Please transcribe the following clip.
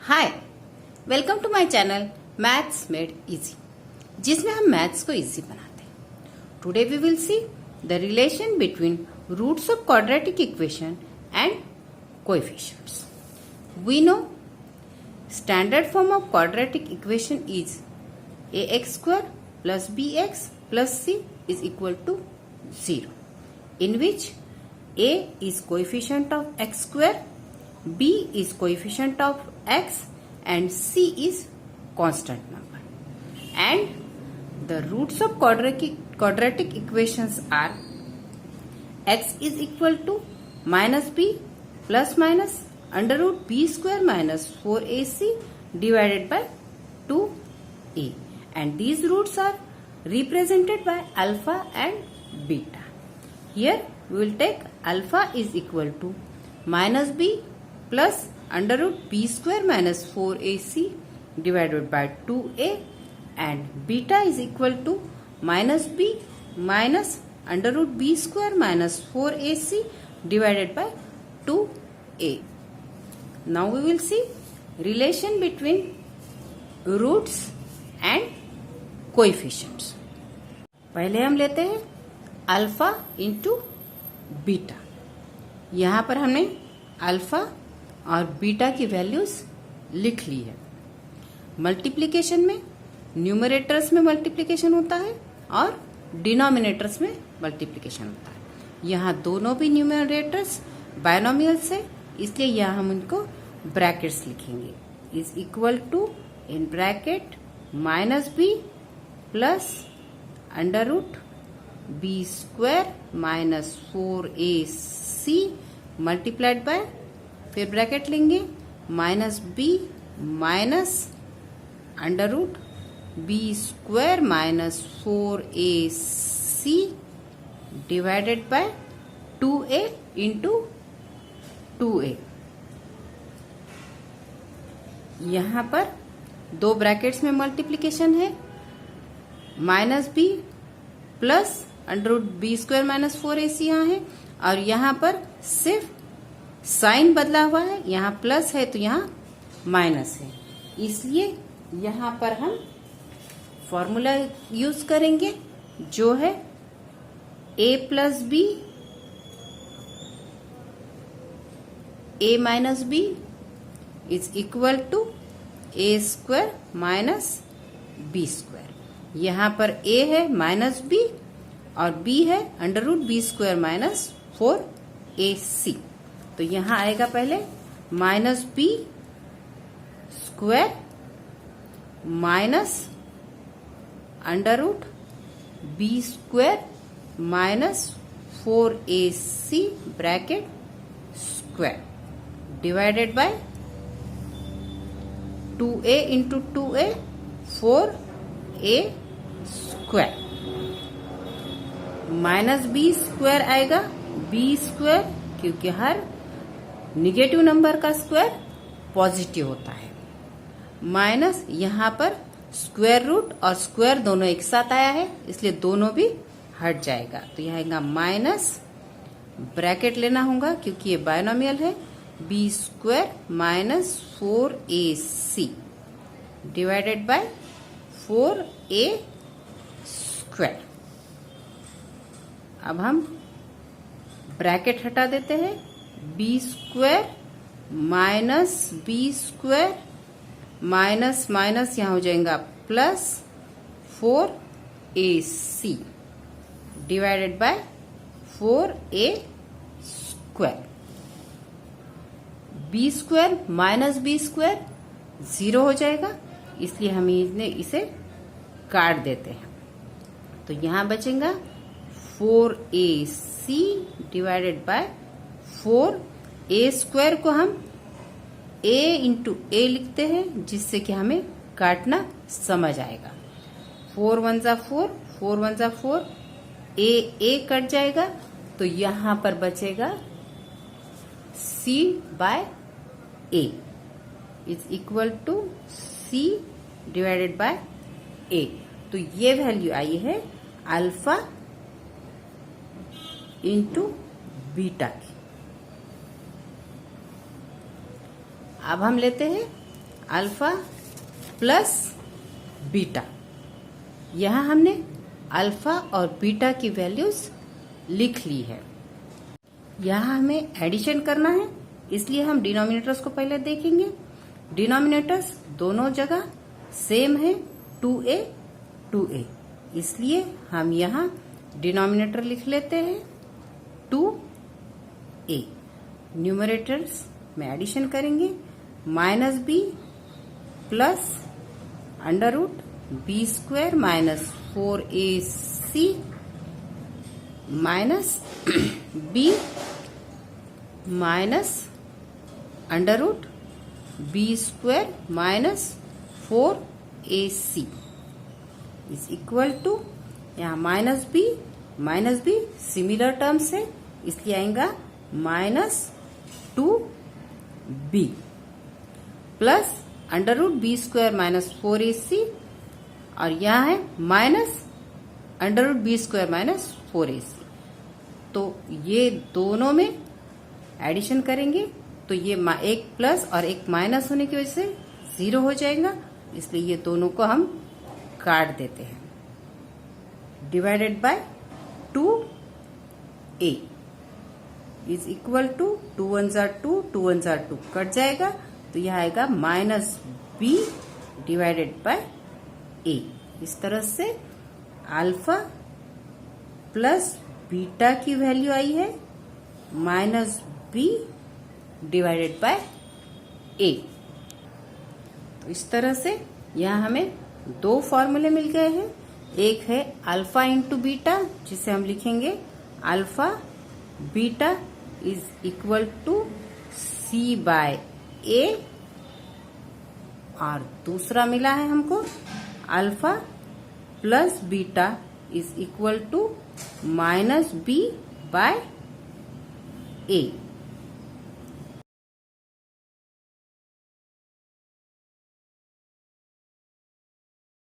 Hi, welcome to my channel maths made easy, जिसमें हम maths को इजी बनाते हैं। Today we will see the relation between roots of quadratic equation and coefficients. We know standard form of quadratic equation is ax square plus bx plus c is equal to 0, in which a is coefficient of x square, b is coefficient of x and c is constant number. And the roots of quadratic equations are x is equal to minus b plus minus under root b square minus 4ac divided by 2a. And these roots are represented by alpha and beta. Here we will take alpha is equal to minus b plus under root b square minus 4ac divided by 2a, and beta is equal to minus b minus under root b square minus 4ac divided by 2a. Now we will see relation between roots and coefficients. पहले हम लेते हैं alpha into beta. यहाँ पर हमने alpha और beta की values लिख ली है। मल्टीप्लिकेशन में न्यूमरेटर्स में मल्टीप्लिकेशन होता है और डिनोमिनेटर्स में मल्टीप्लिकेशन होता है। यहाँ दोनों भी न्यूमरेटर्स बायनोमियल्स है, इसलिए यहाँ हम उनको ब्रैकेट्स लिखेंगे। Is equal to in bracket minus b plus under root b square minus 4ac multiplied by, फिर ब्रैकेट लेंगे minus b minus under root b square minus 4ac divided by 2a into 2a। यहाँ पर दो brackets में multiplication है, minus b plus under root b square minus 4ac यहाँ है, और यहाँ पर सिर्फ साइन बदला हुआ है, यहाँ प्लस है तो यहाँ माइनस है, इसलिए यहाँ पर हम फॉर्मूला यूज करेंगे जो है a plus b a minus b is equal to a square minus b square. यहाँ पर a है माइनस बी और b है under root b square minus 4ac। तो यहाँ आएगा पहले minus b square minus under root b square minus 4ac bracket square divided by 2a into 2a 4a square minus b square आएगा b square, क्योंकि हर negative number का square positive होता है, माइनस यहाँ पर स्क्वायर रूट और square दोनों एक साथ आया है, इसलिए दोनों भी हट जाएगा। तो यहाँ आएगा माइनस ब्रैकेट लेना होगा क्योंकि ये बायनोमियल है, b square minus 4ac divided by 4a square. अब हम ब्रैकेट हटा देते हैं, b square minus b square minus minus यहाँ हो जाएगा plus 4ac divided by 4a square. B square minus b square 0 हो जाएगा, इसलिए हम इसे काट देते हैं। तो यहाँ बचेगा 4ac divided by 4a square को हम a इंटू a लिखते हैं, जिससे कि हमें काटना समझ आएगा। 4 1 जा 4, 4 1 जा 4, a कट जाएगा, तो यहाँ पर बचेगा c by a is equal to c divided by a। तो ये वैल्यू आई है अल्फा इंटू बीटा की। अब हम लेते हैं अल्फा प्लस बीटा। यहाँ हमने अल्फा और बीटा की वैल्यूज लिख ली है। यहाँ हमें एडिशन करना है, इसलिए हम डिनोमिनेटर्स को पहले देखेंगे। डिनोमिनेटर्स दोनों जगह सेम है, 2a 2a, इसलिए हम यहाँ डिनोमिनेटर लिख लेते हैं 2a। न्यूमरेटर्स में एडिशन करेंगे, minus b plus under root b square minus 4ac minus b minus under root b square minus 4ac is equal to, यहाँ माइनस बी सिमिलर टर्म्स है, इसलिए आएगा minus 2b plus under root b square minus 4ac, और यहाँ है minus under root b square minus 4ac। तो ये दोनों में एडिशन करेंगे तो ये एक प्लस और एक माइनस होने की वजह से 0 हो जाएगा, इसलिए ये दोनों को हम काट देते हैं। Divided by 2a is equal to 2 1 जार 2, 2 1 जार 2 कट जाएगा, तो यह आएगा minus b divided by a। इस तरह से अल्फा प्लस बीटा की वैल्यू आई है minus b divided by a। तो इस तरह से यहाँ हमें दो फॉर्मूले मिल गए हैं। एक है अल्फा इंटू बीटा, जिसे हम लिखेंगे alpha beta is equal to c by a, और दूसरा मिला है हमको alpha plus beta is equal to minus b by a।